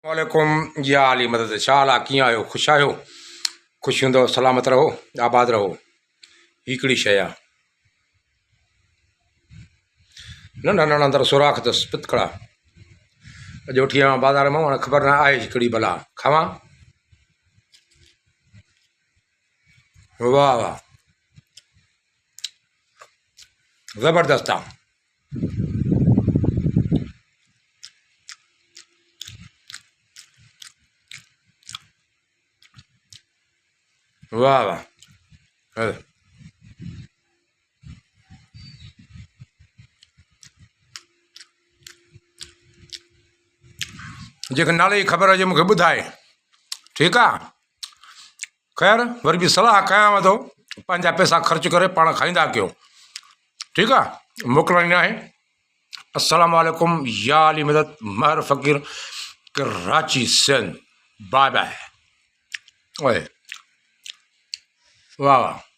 वालेकुम या अली मदद शाला कीअं आहियो ख़ुशि आहियो ख़ुशि हूंदो सलामत रहो आबाद रहो। हिकिड़ी शइ आहे नंढा नंढा अंदरि सुराख अथसि पितकड़ा। अॼु वठी आयो बाज़ार मां हाणे ख़बर न आहे कहिड़ी भला खावां। वाह वाह ज़बरदस्त आहे। वाह वाह जेके नाले जी ख़बर हुजे मूंखे ॿुधाए। ठीकु आहे ख़ैर वरी बि सलाह कयांव थो पंहिंजा पैसा ख़र्च करे पाण खाईंदा कयो। ठीकु आहे मोकिलणी आहे। अस्सलाम वालेकुम या अली मदद महर फ़कीर कराची सिंध। By by. ओए वाह वाह।